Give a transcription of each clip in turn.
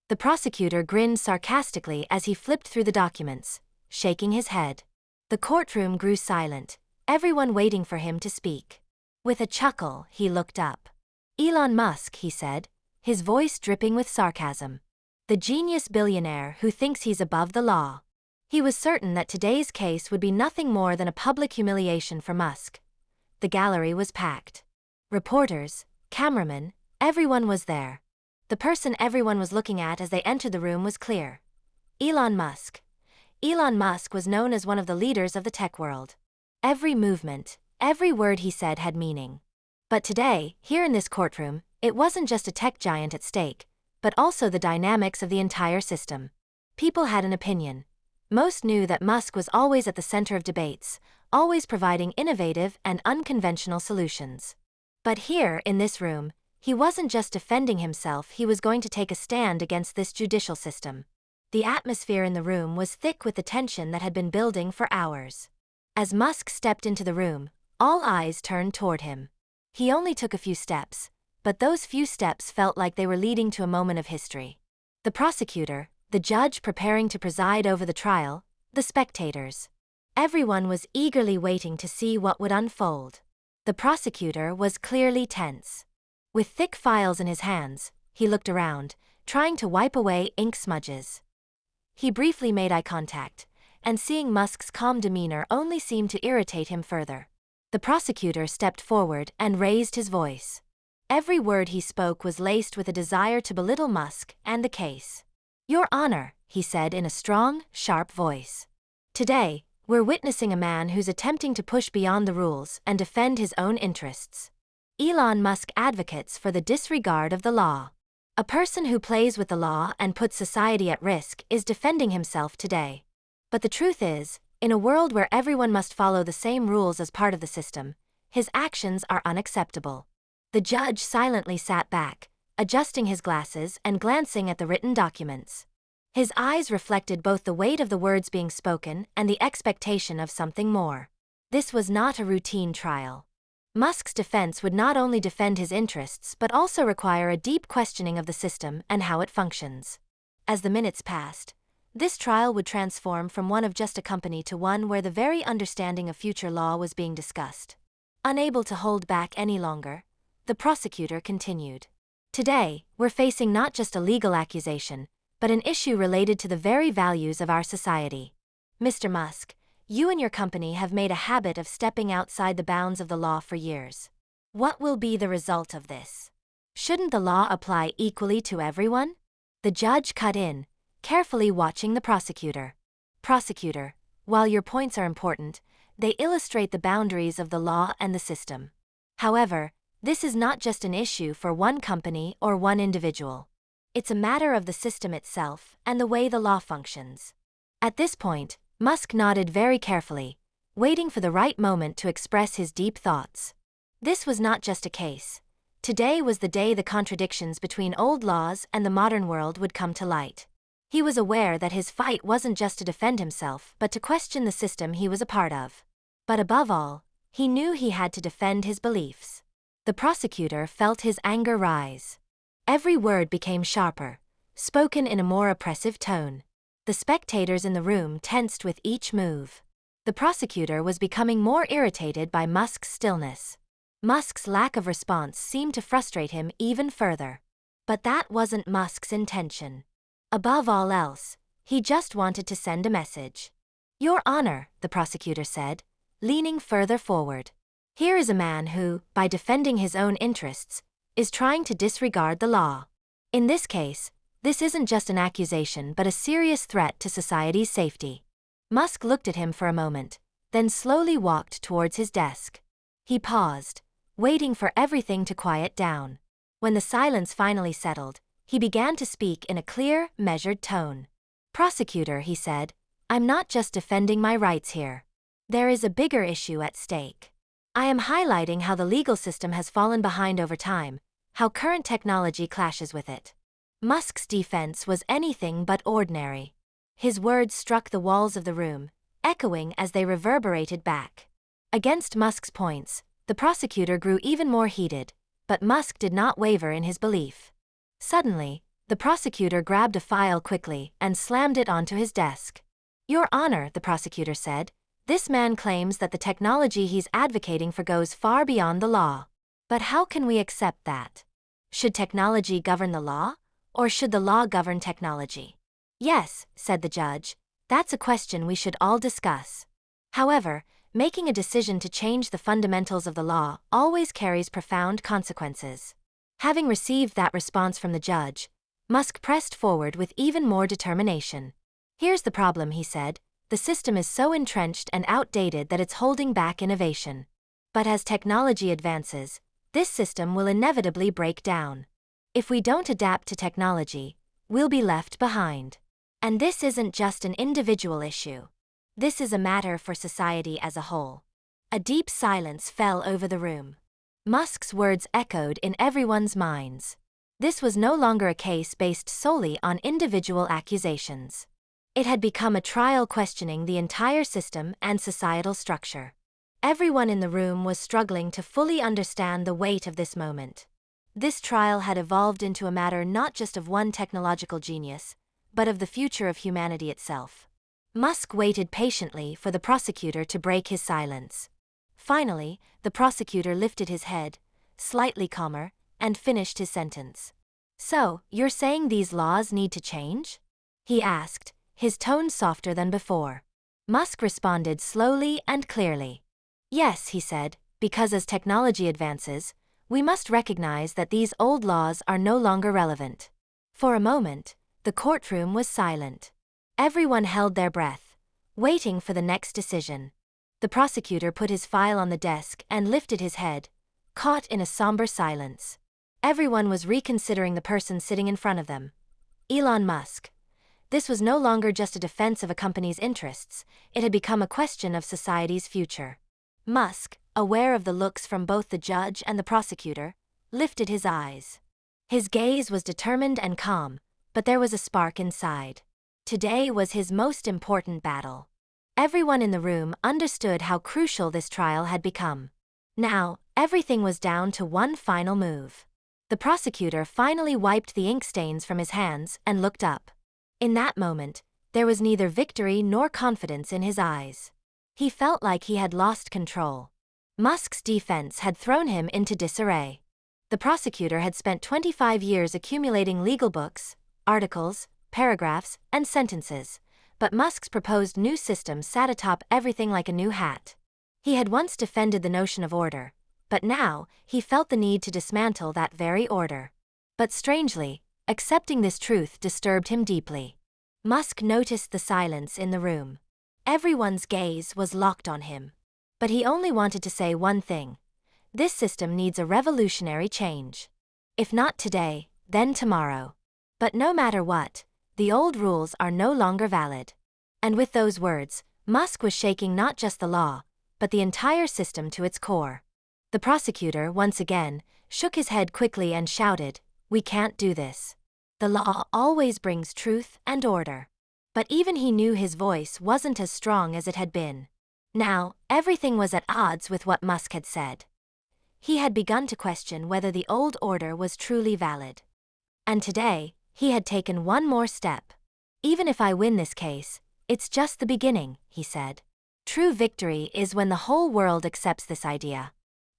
The prosecutor grinned sarcastically as he flipped through the documents, shaking his head. The courtroom grew silent, everyone waiting for him to speak. With a chuckle, he looked up. Elon Musk, he said, his voice dripping with sarcasm. The genius billionaire who thinks he's above the law. He was certain that today's case would be nothing more than a public humiliation for Musk. The gallery was packed. Reporters, cameramen, everyone was there. The person everyone was looking at as they entered the room was clear. Elon Musk. Elon Musk was known as one of the leaders of the tech world. Every movement, every word he said had meaning. But today, here in this courtroom, it wasn't just a tech giant at stake, but also the dynamics of the entire system. People had an opinion. Most knew that Musk was always at the center of debates, always providing innovative and unconventional solutions. But here, in this room, he wasn't just defending himself, he was going to take a stand against this judicial system. The atmosphere in the room was thick with the tension that had been building for hours. As Musk stepped into the room, all eyes turned toward him. He only took a few steps, but those few steps felt like they were leading to a moment of history. The prosecutor, the judge preparing to preside over the trial, the spectators. Everyone was eagerly waiting to see what would unfold. The prosecutor was clearly tense. With thick files in his hands, he looked around, trying to wipe away ink smudges. He briefly made eye contact, and seeing Musk's calm demeanor only seemed to irritate him further. The prosecutor stepped forward and raised his voice. Every word he spoke was laced with a desire to belittle Musk and the case. "Your Honor," he said in a strong, sharp voice. "Today, we're witnessing a man who's attempting to push beyond the rules and defend his own interests. Elon Musk advocates for the disregard of the law. A person who plays with the law and puts society at risk is defending himself today. But the truth is, in a world where everyone must follow the same rules as part of the system, his actions are unacceptable." The judge silently sat back, adjusting his glasses and glancing at the written documents. His eyes reflected both the weight of the words being spoken and the expectation of something more. This was not a routine trial. Musk's defense would not only defend his interests but also require a deep questioning of the system and how it functions. As the minutes passed, this trial would transform from one of just a company to one where the very understanding of future law was being discussed. Unable to hold back any longer, the prosecutor continued. "Today, we're facing not just a legal accusation, but an issue related to the very values of our society. Mr. Musk, you and your company have made a habit of stepping outside the bounds of the law for years. What will be the result of this? Shouldn't the law apply equally to everyone?" The judge cut in, carefully watching the prosecutor. "Prosecutor, while your points are important, they illustrate the boundaries of the law and the system. However, this is not just an issue for one company or one individual. It's a matter of the system itself and the way the law functions." At this point, Musk nodded very carefully, waiting for the right moment to express his deep thoughts. This was not just a case. Today was the day the contradictions between old laws and the modern world would come to light. He was aware that his fight wasn't just to defend himself but to question the system he was a part of. But above all, he knew he had to defend his beliefs. The prosecutor felt his anger rise. Every word became sharper, spoken in a more oppressive tone. The spectators in the room tensed with each move. The prosecutor was becoming more irritated by Musk's stillness. Musk's lack of response seemed to frustrate him even further. But that wasn't Musk's intention. Above all else, he just wanted to send a message. "Your Honor," the prosecutor said, leaning further forward. "Here is a man who, by defending his own interests, is trying to disregard the law. In this case, this isn't just an accusation but a serious threat to society's safety." Musk looked at him for a moment, then slowly walked towards his desk. He paused, waiting for everything to quiet down. When the silence finally settled, he began to speak in a clear, measured tone. "Prosecutor," he said, "I'm not just defending my rights here. There is a bigger issue at stake. I am highlighting how the legal system has fallen behind over time, how current technology clashes with it." Musk's defense was anything but ordinary. His words struck the walls of the room, echoing as they reverberated back. Against Musk's points, the prosecutor grew even more heated, but Musk did not waver in his belief. Suddenly, The prosecutor grabbed a file quickly and slammed it onto his desk. "Your Honor," the prosecutor said, "this man claims that the technology he's advocating for goes far beyond the law. But how can we accept that? Should technology govern the law, or should the law govern technology?" "Yes," said the judge, "that's a question we should all discuss. However, making a decision to change the fundamentals of the law always carries profound consequences." Having received that response from the judge, Musk pressed forward with even more determination. "Here's the problem," he said. "The system is so entrenched and outdated that it's holding back innovation. But as technology advances, this system will inevitably break down. If we don't adapt to technology, we'll be left behind. And this isn't just an individual issue. This is a matter for society as a whole." A deep silence fell over the room. Musk's words echoed in everyone's minds. This was no longer a case based solely on individual accusations. It had become a trial questioning the entire system and societal structure. Everyone in the room was struggling to fully understand the weight of this moment. This trial had evolved into a matter not just of one technological genius, but of the future of humanity itself. Musk waited patiently for the prosecutor to break his silence. Finally, the prosecutor lifted his head, slightly calmer, and finished his sentence. "So, you're saying these laws need to change?" he asked, his tone softer than before. Musk responded slowly and clearly. "Yes," he said, "because as technology advances, we must recognize that these old laws are no longer relevant." For a moment, the courtroom was silent. Everyone held their breath, waiting for the next decision. The prosecutor put his file on the desk and lifted his head, caught in a somber silence. Everyone was reconsidering the person sitting in front of them. Elon Musk. This was no longer just a defense of a company's interests, it had become a question of society's future. Musk, aware of the looks from both the judge and the prosecutor, lifted his eyes. His gaze was determined and calm, but there was a spark inside. Today was his most important battle. Everyone in the room understood how crucial this trial had become. Now, everything was down to one final move. The prosecutor finally wiped the ink stains from his hands and looked up. In that moment, there was neither victory nor confidence in his eyes. He felt like he had lost control. Musk's defense had thrown him into disarray. The prosecutor had spent 25 years accumulating legal books, articles, paragraphs, and sentences, but Musk's proposed new system sat atop everything like a new hat. He had once defended the notion of order, but now he felt the need to dismantle that very order. But strangely, accepting this truth disturbed him deeply. Musk noticed the silence in the room. Everyone's gaze was locked on him. But he only wanted to say one thing. This system needs a revolutionary change. If not today, then tomorrow. But no matter what, the old rules are no longer valid. And with those words, Musk was shaking not just the law, but the entire system to its core. The prosecutor, once again, shook his head quickly and shouted, "We can't do this. The law always brings truth and order." But even he knew his voice wasn't as strong as it had been. Now, everything was at odds with what Musk had said. He had begun to question whether the old order was truly valid. And today, he had taken one more step. "Even if I win this case, it's just the beginning," he said. "True victory is when the whole world accepts this idea."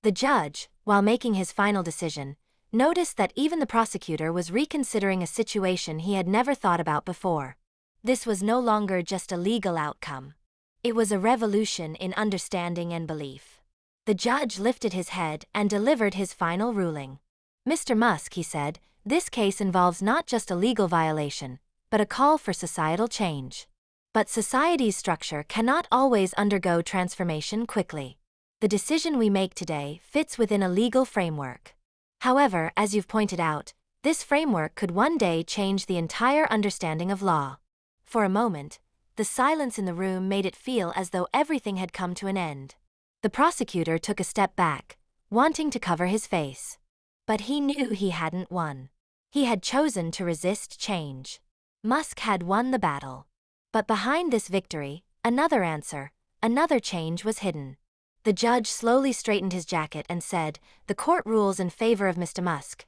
The judge, while making his final decision, noticed that even the prosecutor was reconsidering a situation he had never thought about before. This was no longer just a legal outcome. It was a revolution in understanding and belief. The judge lifted his head and delivered his final ruling. "Mr. Musk," he said, "this case involves not just a legal violation, but a call for societal change. But society's structure cannot always undergo transformation quickly. The decision we make today fits within a legal framework. However, as you've pointed out, this framework could one day change the entire understanding of law." For a moment, the silence in the room made it feel as though everything had come to an end. The prosecutor took a step back, wanting to cover his face. But he knew he hadn't won. He had chosen to resist change. Musk had won the battle. But behind this victory, another answer, another change was hidden. The judge slowly straightened his jacket and said, "The court rules in favor of Mr. Musk.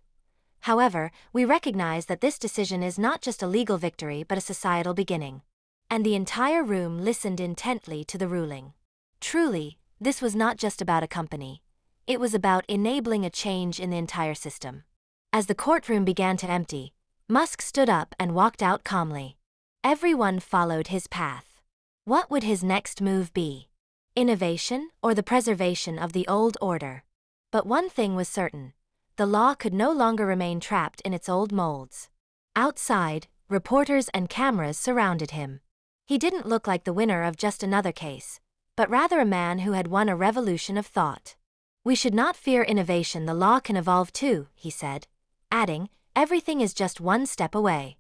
However, we recognize that this decision is not just a legal victory but a societal beginning. And the entire room listened intently to the ruling. Truly, this was not just about a company. It was about enabling a change in the entire system. As the courtroom began to empty, Musk stood up and walked out calmly. Everyone followed his path. What would his next move be? Innovation or the preservation of the old order? But one thing was certain. The law could no longer remain trapped in its old molds. Outside, reporters and cameras surrounded him. He didn't look like the winner of just another case, but rather a man who had won a revolution of thought. We should not fear innovation, the law can evolve too, he said, adding, everything is just one step away.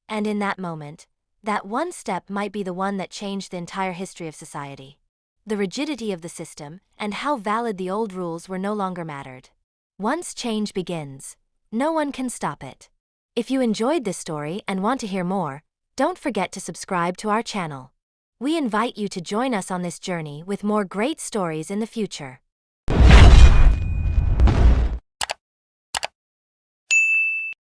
And in that moment, that one step might be the one that changed the entire history of society. The rigidity of the system and how valid the old rules were no longer mattered. Once change begins, no one can stop it. If you enjoyed this story and want to hear more, don't forget to subscribe to our channel. We invite you to join us on this journey with more great stories in the future.